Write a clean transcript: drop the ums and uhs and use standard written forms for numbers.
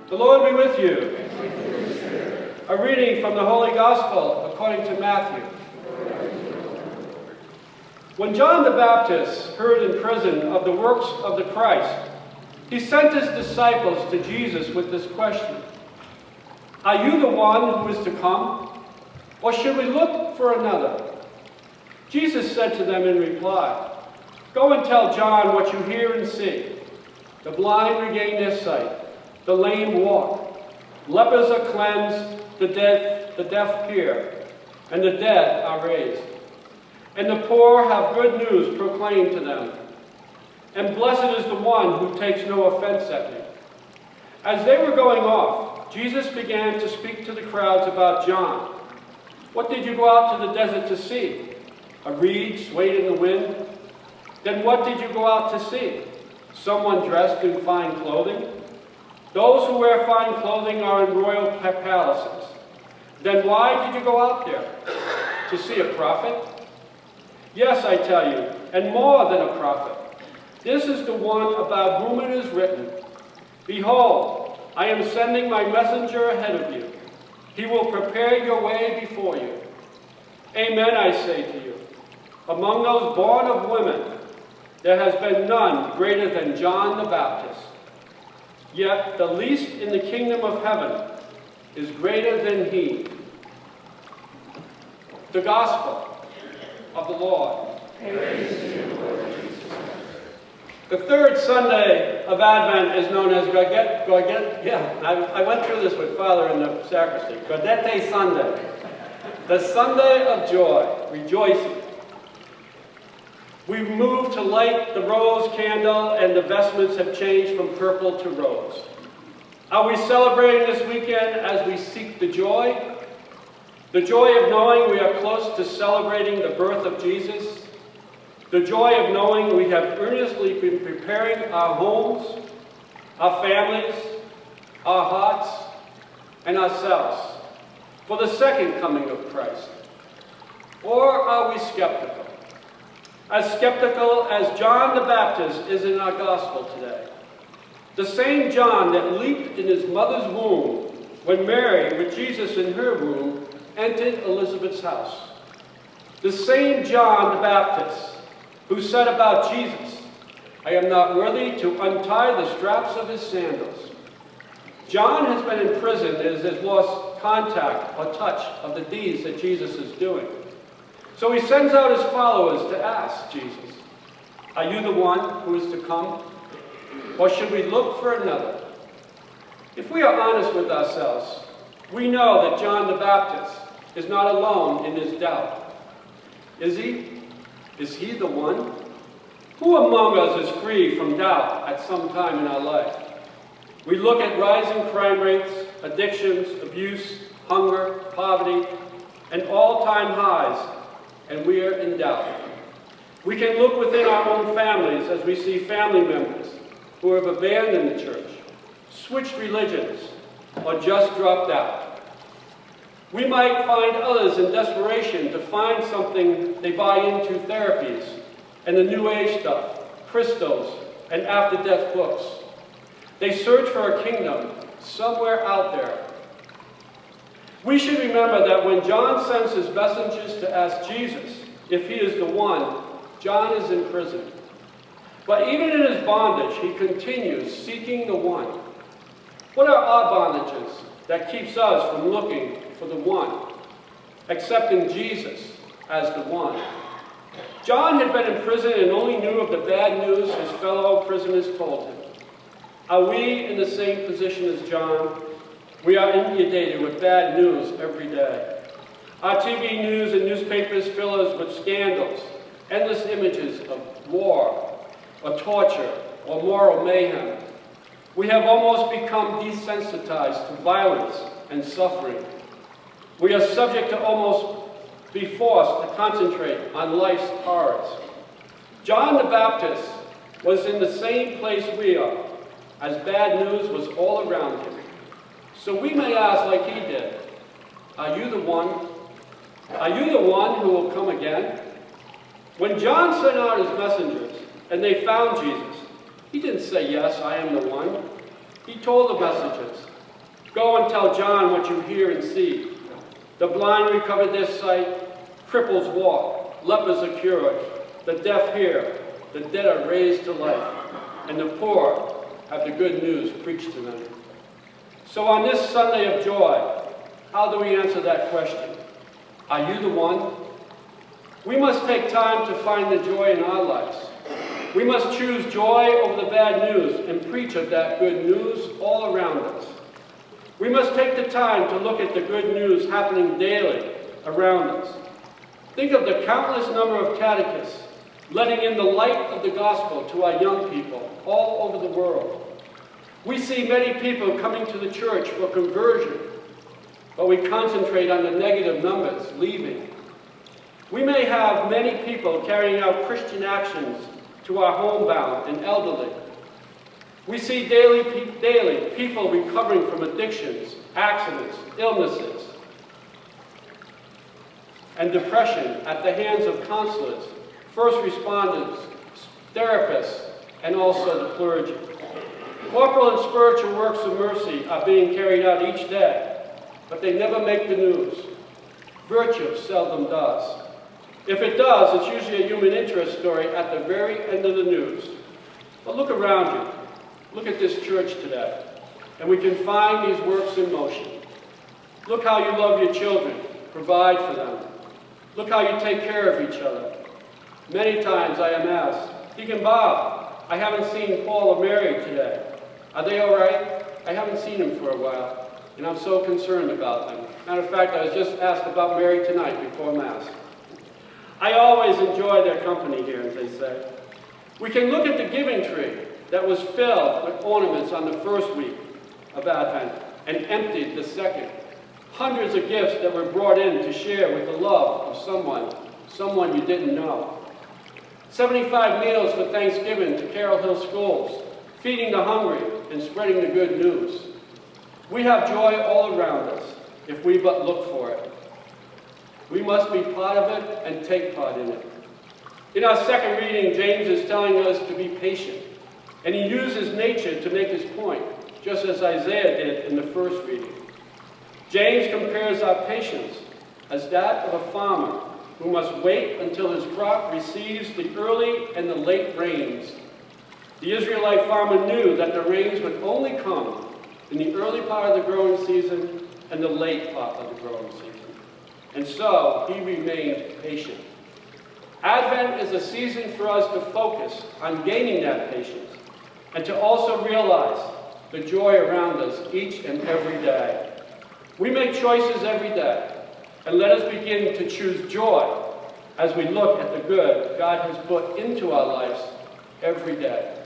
The Lord be with you. A reading from the Holy Gospel according to Matthew. When John the Baptist heard in prison of the works of the Christ, he sent his disciples to Jesus with this question: "Are you the one who is to come, or should we look for another?" Jesus said to them in reply, "Go and tell John what you hear and see. The blind regain their sight, the lame walk, lepers are cleansed, the deaf hear, and the dead are raised. And the poor have good news proclaimed to them. And blessed is the one who takes no offense at me." As they were going off, Jesus began to speak to the crowds about John. "What did you go out to the desert to see? A reed swayed in the wind? Then what did you go out to see? Someone dressed in fine clothing? Those who wear fine clothing are in royal palaces. Then why did you go out there? To see a prophet? Yes, I tell you, and more than a prophet. This is the one about whom it is written, 'Behold, I am sending my messenger ahead of you. He will prepare your way before you.' Amen, I say to you. Among those born of women, there has been none greater than John the Baptist. Yet the least in the kingdom of heaven is greater than he." The Gospel of the Lord. Praise to you, Lord Jesus. The third Sunday of Advent is known as I went through this with Father in the sacristy. Gaudete Sunday. The Sunday of joy, rejoicing. We've moved to light the rose candle, and the vestments have changed from purple to rose. Are we celebrating this weekend as we seek the joy? The joy of knowing we are close to celebrating the birth of Jesus. The joy of knowing we have earnestly been preparing our homes, our families, our hearts, and ourselves for the second coming of Christ. Or are we skeptical? As skeptical as John the Baptist is in our gospel today. The same John that leaped in his mother's womb when Mary, with Jesus in her womb, entered Elizabeth's house. The same John the Baptist who said about Jesus, "I am not worthy to untie the straps of his sandals." John has been in prison and has lost contact or touch of the deeds that Jesus is doing. So he sends out his followers to ask Jesus, "Are you the one who is to come? Or should we look for another?" If we are honest with ourselves, we know that John the Baptist is not alone in his doubt. Is he? Is he the one? Who among us is free from doubt at some time in our life? We look at rising crime rates, addictions, abuse, hunger, poverty, and all-time highs, and we are in doubt. We can look within our own families as we see family members who have abandoned the church, switched religions, or just dropped out. We might find others in desperation to find something they buy into therapies and the New Age stuff, crystals, and after-death books. They search for a kingdom somewhere out there. We should remember that when John sends his messengers to ask Jesus if he is the one, John is in prison. But even in his bondage, he continues seeking the one. What are our bondages that keeps us from looking for the one, accepting Jesus as the one? John had been in prison and only knew of the bad news his fellow prisoners told him. Are we in the same position as John? We are inundated with bad news every day. Our TV news and newspapers fill us with scandals, endless images of war, or torture, or moral mayhem. We have almost become desensitized to violence and suffering. We are subject to almost be forced to concentrate on life's horrors. John the Baptist was in the same place we are, as bad news was all around him. So we may ask like he did, are you the one? Are you the one who will come again? When John sent out his messengers and they found Jesus, he didn't say, "Yes, I am the one." He told the messengers, Go and tell John what you hear and see. The blind recover their sight, cripples walk, lepers are cured, the deaf hear, the dead are raised to life, and the poor have the good news preached to them. So on this Sunday of joy, how do we answer that question? Are you the one? We must take time to find the joy in our lives. We must choose joy over the bad news and preach of that good news all around us. We must take the time to look at the good news happening daily around us. Think of the countless number of catechists letting in the light of the gospel to our young people all over the world. We see many people coming to the church for conversion, but we concentrate on the negative numbers leaving. We may have many people carrying out Christian actions to our homebound and elderly. We see daily people recovering from addictions, accidents, illnesses, and depression at the hands of counselors, first responders, therapists, and also the clergy. Corporal and spiritual works of mercy are being carried out each day, but they never make the news. Virtue seldom does. If it does, it's usually a human interest story at the very end of the news. But look around you. Look at this church today, and we can find these works in motion. Look how you love your children, provide for them. Look how you take care of each other. Many times I am asked, Deacon Bob, I haven't seen Paul or Mary today. Are they all right? I haven't seen them for a while, and I'm so concerned about them. Matter of fact, I was just asked about Mary tonight before Mass. I always enjoy their company here, as they say. We can look at the giving tree that was filled with ornaments on the first week of Advent and emptied the second. Hundreds of gifts that were brought in to share with the love of someone you didn't know. 75 meals for Thanksgiving to Carroll Hill schools, feeding the hungry and spreading the good news. We have joy all around us if we but look for it. We must be part of it and take part in it. In our second reading, James is telling us to be patient, and he uses nature to make his point, just as Isaiah did in the first reading. James compares our patience as that of a farmer who must wait until his crop receives the early and the late rains. The Israelite farmer knew that the rains would only come in the early part of the growing season and the late part of the growing season. And so he remained patient. Advent is a season for us to focus on gaining that patience and to also realize the joy around us each and every day. We make choices every day, and let us begin to choose joy as we look at the good God has put into our lives every day.